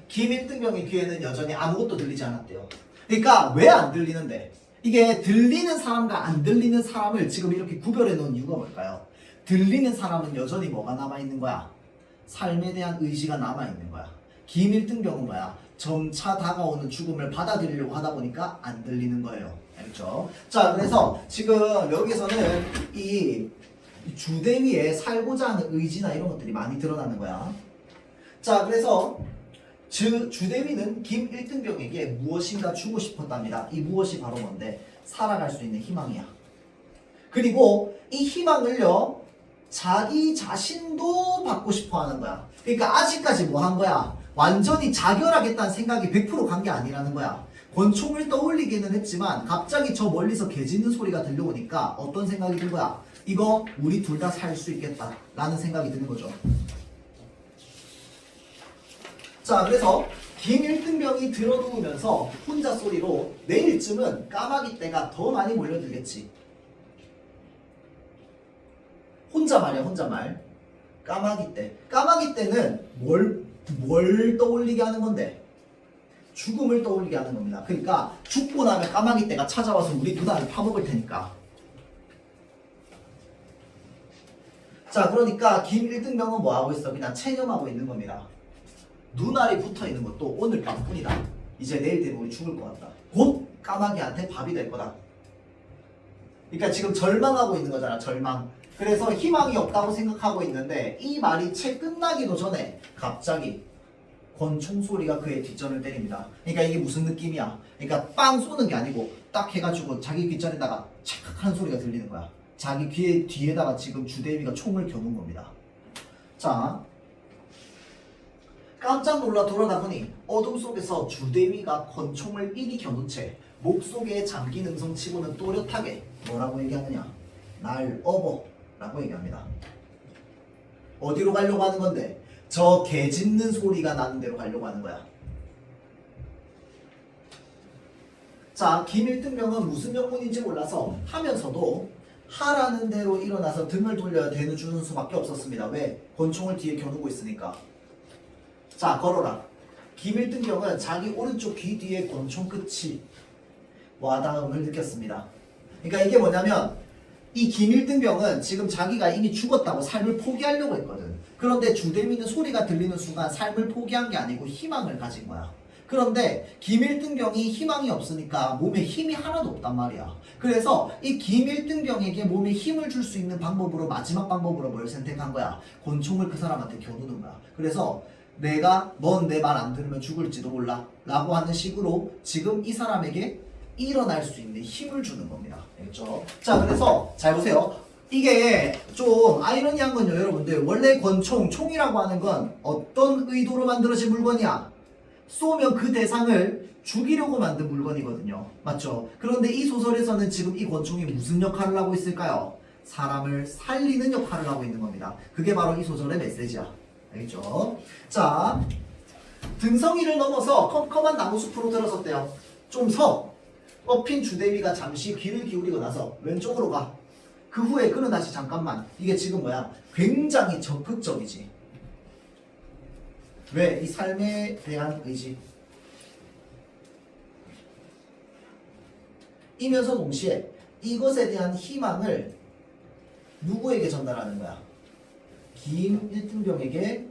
김 1등병의 귀에는 여전히 아무것도 들리지 않았대요. 그러니까 왜 안 들리는데? 이게 들리는 사람과 안 들리는 사람을 지금 이렇게 구별해 놓은 이유가 뭘까요? 들리는 사람은 여전히 뭐가 남아있는 거야? 삶에 대한 의지가 남아있는 거야. 김 1등병은 뭐야? 점차 다가오는 죽음을 받아들이려고 하다 보니까 안 들리는 거예요. 알겠죠? 자, 그래서 지금 여기서는 이 주대위에 살고자 하는 의지나 이런 것들이 많이 드러나는 거야. 자, 그래서 주대위는 김 1등병에게 무엇인가 주고 싶었답니다. 이 무엇이 바로 뭔데? 살아갈 수 있는 희망이야. 그리고 이 희망을요, 자기 자신도 받고 싶어 하는 거야. 그러니까 아직까지 뭐 한 거야? 완전히 자결하겠다는 생각이 100% 간 게 아니라는 거야. 권총을 떠올리기는 했지만 갑자기 저 멀리서 개 짖는 소리가 들려오니까 어떤 생각이 든 거야? 이거 우리 둘 다 살 수 있겠다 라는 생각이 드는 거죠. 자, 그래서 김 1등병이 들어누우면서 혼자 소리로 내일쯤은 까마귀 떼가 더 많이 몰려들겠지. 혼자 말이야, 혼자 말. 까마귀 떼. 까마귀 떼는 뭘 떠올리게 하는 건데? 죽음을 떠올리게 하는 겁니다. 그러니까 죽고 나면 까마귀 떼가 찾아와서 우리 누나를 파먹을 테니까. 자, 그러니까 김 1등병은 뭐 하고 있어? 그냥 체념하고 있는 겁니다. 눈알이 붙어 있는 것도 오늘 밤뿐이다. 이제 내일 되면 우리 죽을 것 같다. 곧 까마귀한테 밥이 될 거다. 그러니까 지금 절망하고 있는 거잖아, 절망. 그래서 희망이 없다고 생각하고 있는데 이 말이 채 끝나기도 전에 갑자기 권총 소리가 그의 뒷전을 때립니다. 그러니까 이게 무슨 느낌이야? 그러니까 빵 쏘는 게 아니고 딱 해가지고 자기 귓전에다가 착 하는 소리가 들리는 거야. 자기 귀에 뒤에다가 지금 주대위가 총을 겨눈 겁니다. 자, 깜짝 놀라 돌아다 보니 어둠 속에서 주대위가 권총을 이리 겨눈 채 목 속에 잠긴 음성치고는 또렷하게 뭐라고 얘기하느냐? 날 업어 라고 얘기합니다. 어디로 가려고 하는 건데? 저 개 짖는 소리가 나는 데로 가려고 하는 거야. 자, 김 1등병은 무슨 명분인지 몰라서 하면서도 하라는 대로 일어나서 등을 돌려야 대누주는 수밖에 없었습니다. 왜? 권총을 뒤에 겨누고 있으니까. 자, 걸어라. 김 1등병은 자기 오른쪽 귀 뒤에 권총 끝이 와닿음을 느꼈습니다. 그러니까 이게 뭐냐면 이 김 1등병은 지금 자기가 이미 죽었다고 삶을 포기하려고 했거든. 그런데 주대위는 소리가 들리는 순간 삶을 포기한 게 아니고 희망을 가진 거야. 그런데 김 1등병이 희망이 없으니까 몸에 힘이 하나도 없단 말이야. 그래서 이 김 1등병에게 몸에 힘을 줄 수 있는 방법으로 마지막 방법으로 뭘 선택한 거야? 권총을 그 사람한테 겨누는 거야. 그래서 넌 내 말 안 들으면 죽을지도 몰라 라고 하는 식으로 지금 이 사람에게 일어날 수 있는 힘을 주는 겁니다. 알겠죠? 자, 그래서 잘 보세요. 이게 좀 아이러니한 건요, 여러분들. 원래 총이라고 하는 건 어떤 의도로 만들어진 물건이야? 쏘면 그 대상을 죽이려고 만든 물건이거든요. 맞죠? 그런데 이 소설에서는 지금 이 권총이 무슨 역할을 하고 있을까요? 사람을 살리는 역할을 하고 있는 겁니다. 그게 바로 이 소설의 메시지야. 알겠죠? 자, 등성이를 넘어서 컴컴한 나무숲으로 들어섰대요. 좀 서. 엎인 주대위가 잠시 귀를 기울이고 나서 왼쪽으로 가. 그 후에 그는 다시 잠깐만. 이게 지금 뭐야? 굉장히 적극적이지. 왜? 이 삶에 대한 의지. 이면서 동시에 이것에 대한 희망을 누구에게 전달하는 거야? 김일등병에게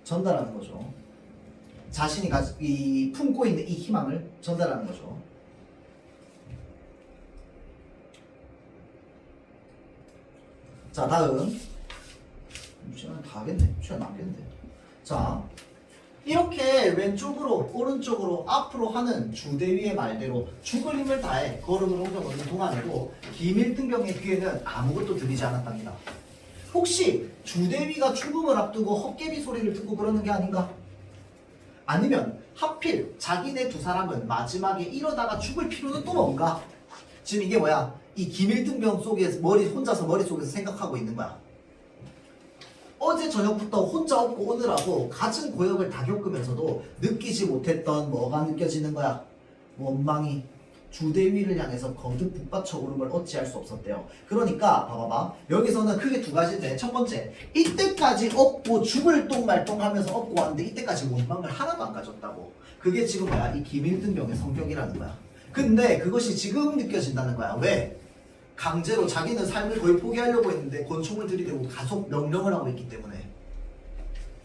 전달하는 거죠. 자신이 품고 있는 이 희망을 전달하는 거죠. 자, 다음. 시간 다 하겠네. 시간 남겠네. 자, 이렇게 왼쪽으로 오른쪽으로 앞으로 하는 주대위의 말대로 죽을 힘을 다해 걸음을 옮겨놓는 동안에도 김일등병의 귀에는 아무것도 들리지 않았답니다. 혹시 주대위가 죽음을 앞두고 헛개비 소리를 듣고 그러는 게 아닌가? 아니면 하필 자기네 두 사람은 마지막에 이러다가 죽을 필요는 또 뭔가? 지금 이게 뭐야? 이 김일등병 속에서 혼자서 머릿속에서 생각하고 있는 거야. 어제 저녁부터 혼자 없고 오느라고 갖은 고역을 다 겪으면서도 느끼지 못했던 뭐가 느껴지는 거야? 원망이. 주대위를 향해서 거듭 북받쳐 오름을 어찌할 수 없었대요. 그러니까 봐봐봐. 여기서는 크게 두 가지인데, 첫 번째, 이때까지 업고 죽을 똥말똥 하면서 업고 왔는데 이때까지 원망을 하나도 안 가졌다고. 그게 지금 뭐야? 이 김일등병의 성격이라는 거야. 근데 그것이 지금 느껴진다는 거야. 왜? 강제로 자기는 삶을 거의 포기하려고 했는데 권총을 들이대고 가속 명령을 하고 있기 때문에.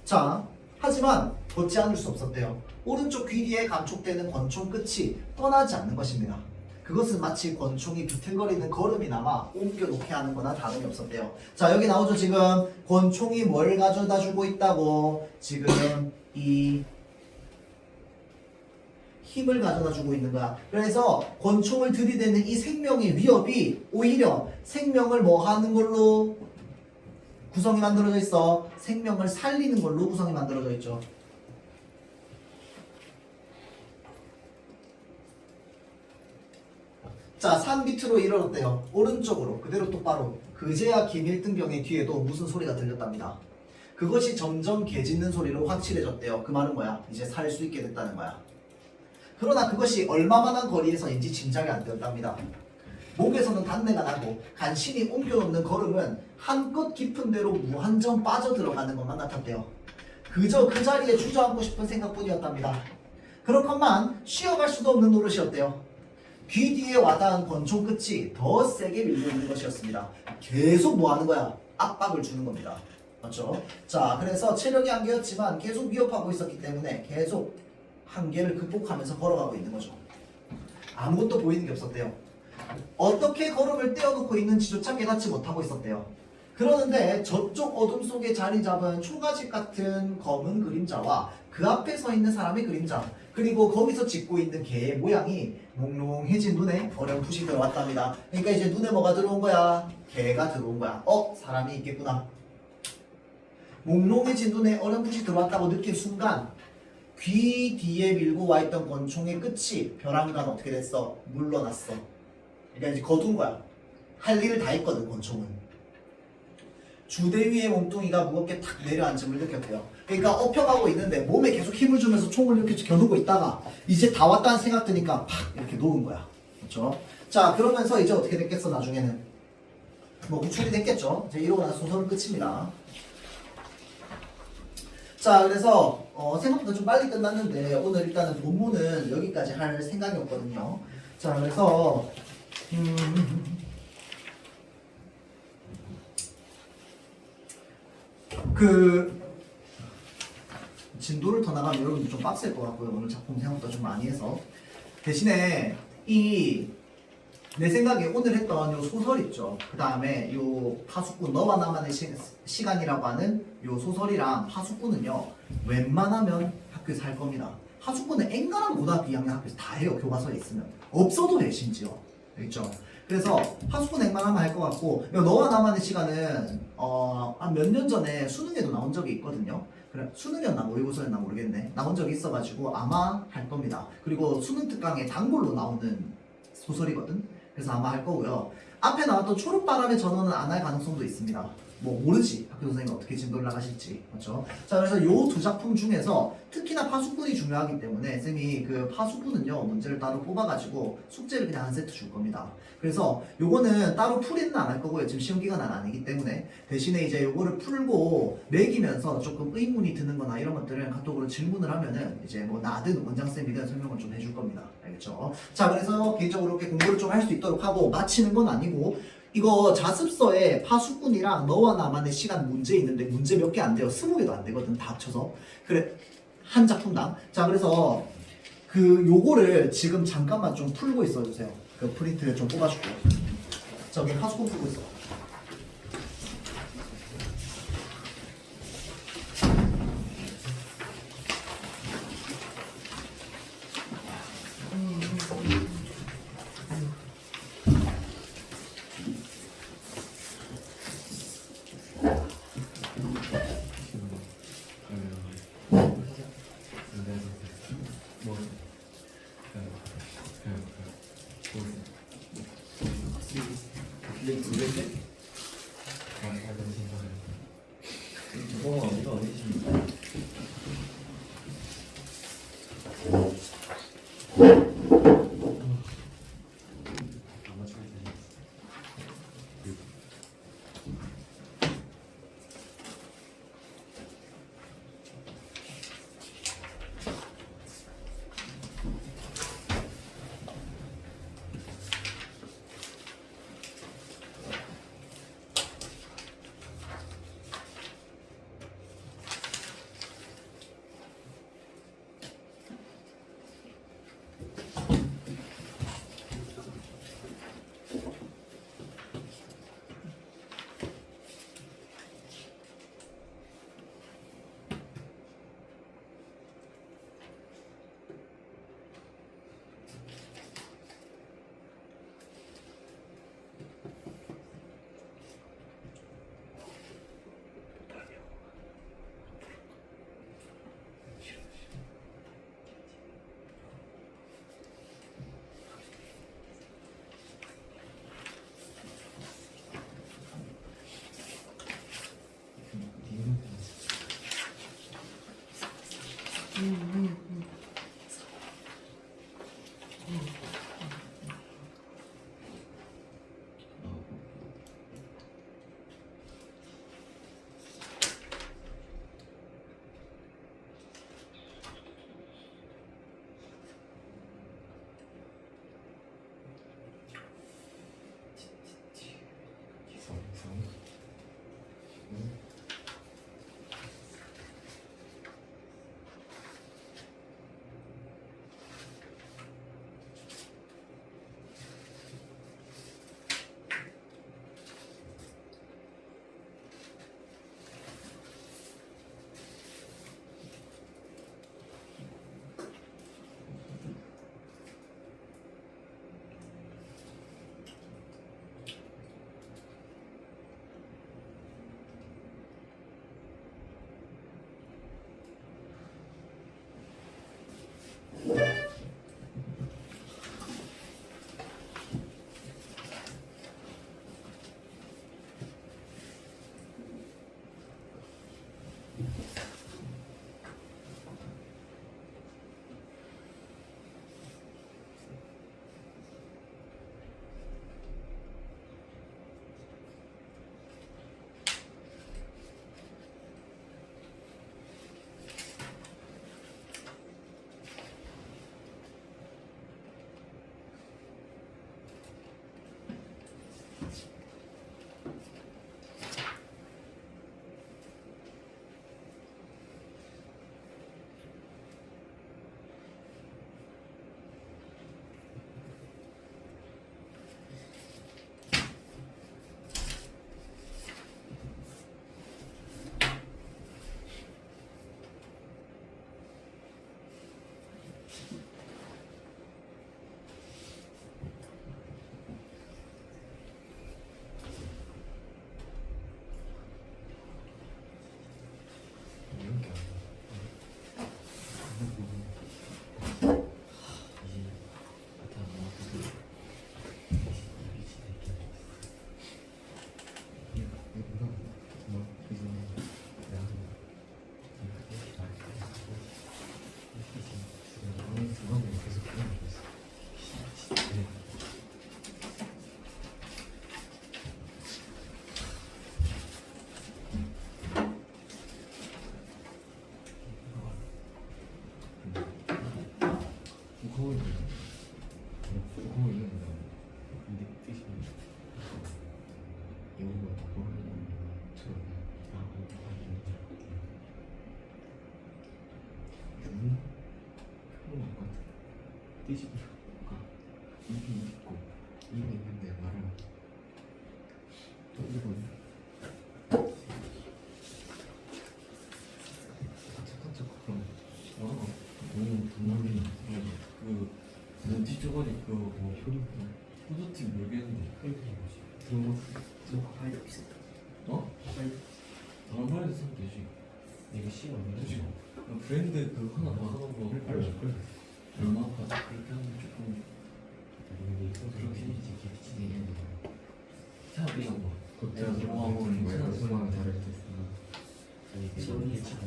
자, 하지만 걷지 않을 수 없었대요. 오른쪽 귀 뒤에 감촉되는 권총 끝이 떠나지 않는 것입니다. 그것은 마치 권총이 비틀거리는 걸음이나마 옮겨놓게 하는 거나 다름이 없었대요. 자, 여기 나오죠. 지금 권총이 뭘 가져다 주고 있다고. 지금 이 힘을 가져다 주고 있는 거야. 그래서 권총을 들이대는 이 생명의 위협이 오히려 생명을 뭐 하는 걸로 구성이 만들어져 있어? 생명을 살리는 걸로 구성이 만들어져 있죠. 자, 산 밑으로 이르렀대요. 오른쪽으로 그대로 똑바로. 그제야 김일등병의 뒤에도 무슨 소리가 들렸답니다. 그것이 점점 개짖는 소리로 확실해졌대요. 그 말은 뭐야? 이제 살 수 있게 됐다는 거야. 그러나 그것이 얼마만한 거리에서인지 짐작이 안 되었답니다. 목에서는 단내가 나고 간신히 옮겨놓는 걸음은 한껏 깊은 데로 무한정 빠져들어가는 것만 같았대요. 그저 그 자리에 주저앉고 싶은 생각뿐이었답니다. 그렇건만 쉬어갈 수도 없는 노릇이었대요. 귀 뒤에 와닿은 권총 끝이 더 세게 밀려있는 것이었습니다. 계속 뭐 하는 거야? 압박을 주는 겁니다. 맞죠? 자, 그래서 체력이 한계였지만 계속 위협하고 있었기 때문에 계속 한계를 극복하면서 걸어가고 있는 거죠. 아무것도 보이는 게 없었대요. 어떻게 걸음을 떼어놓고 있는지조차 깨닫지 못하고 있었대요. 그러는데 저쪽 어둠 속에 자리 잡은 초가집 같은 검은 그림자와 그 앞에 서 있는 사람의 그림자, 그리고 거기서 짓고 있는 개의 모양이 몽롱해진 눈에 어렴풋이 들어왔답니다. 그러니까 이제 눈에 뭐가 들어온 거야? 개가 들어온 거야. 사람이 있겠구나. 몽롱해진 눈에 어렴풋이 들어왔다고 느낀 순간 귀 뒤에 밀고 와있던 권총의 끝이 벼랑간 어떻게 됐어? 물러났어. 그러니까 이제 거둔 거야. 할 일을 다 했거든, 권총은. 주대위의 몸뚱이가 무겁게 탁 내려앉음을 느꼈대요. 그러니까 엎혀가고 있는데 몸에 계속 힘을 주면서 총을 이렇게 겨누고 있다가 이제 다 왔다는 생각 드니까 팍 이렇게 놓은 거야. 그렇죠? 자, 그러면서 이제 어떻게 됐겠어, 나중에는? 뭐 구출이 됐겠죠. 이제 이러고 나서 소설은 끝입니다. 자, 그래서 생각보다 좀 빨리 끝났는데 오늘 일단은 본문은 여기까지 할 생각이었거든요. 자, 그래서 진도를 더 나가면 여러분들 좀 빡셀 것 같고요. 오늘 작품 생각보다 좀 많이 해서. 대신에 내 생각에 오늘 했던 요 소설 있죠. 그 다음에 요 파수꾼 너와 나만의 시간이라고 하는 요 소설이랑 파수꾼은요, 웬만하면 학교에서 할 겁니다. 파수꾼은 앵간한 고등학교 2학년 학교에서 다 해요. 교과서에 있으면. 없어도 해, 심지어. 알겠죠? 그래서 파수꾼 앵간하면 할 것 같고, 너와 나만의 시간은 한 몇 년 전에 수능에도 나온 적이 있거든요. 그래, 수능이었나 모의고사였나 모르겠네. 나온 적이 있어가지고 아마 할 겁니다. 그리고 수능 특강에 단골로 나오는 소설이거든. 그래서 아마 할 거고요. 앞에 나왔던 초록바람의 전원은 안 할 가능성도 있습니다. 뭐 모르지 학교 선생님이 어떻게 진도를 나가실지 맞죠? 자 그래서 요 두 작품 중에서 특히나 파수꾼이 중요하기 때문에 쌤이 그 파수꾼은요 문제를 따로 뽑아가지고 숙제를 그냥 한 세트 줄 겁니다. 그래서 요거는 따로 풀이는 안 할 거고요. 지금 시험 기간은 아니기 때문에 대신에 이제 요거를 풀고 매기면서 조금 의문이 드는 거나 이런 것들은 카톡으로 질문을 하면은 이제 뭐 나든 원장쌤이든 설명을 좀 해줄 겁니다. 알겠죠? 자 그래서 개인적으로 이렇게 공부를 좀 할 수 있도록 하고 마치는 건 아니고 이거 자습서에 파수꾼이랑 너와 나만의 시간 문제 있는데 문제 몇 개 안 돼요. 20개도 안 되거든 다 합쳐서. 그래 한 작품당. 자 그래서 그 요거를 지금 잠깐만 좀 풀고 있어 주세요. 그 프린트 좀 뽑아줄게요. 저기 파수꾼 풀고 있어. 띠지가 입이 있고 입이 있는데 말을 또 이건 그럼 동물이 그 눈치 쪼가리 그뭐 후드티 모르겠는데 그런 거 파일 비슷해. 어? 다른 말도 쓰면 되지. 이거 싫어. 그치? 브랜드 그 하나 더 하는 거 얼마 받아 그렇게 하면 조금 그렇게 차라리 뭐 내가 좋아하는 거야. 소망 다를 때 지원이 참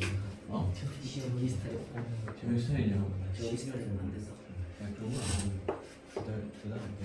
어? 지원이 스타일 제일 스타일이냐고? 지원이 스타일은 안 됐어. 그런 건 아니고 두달 안 돼.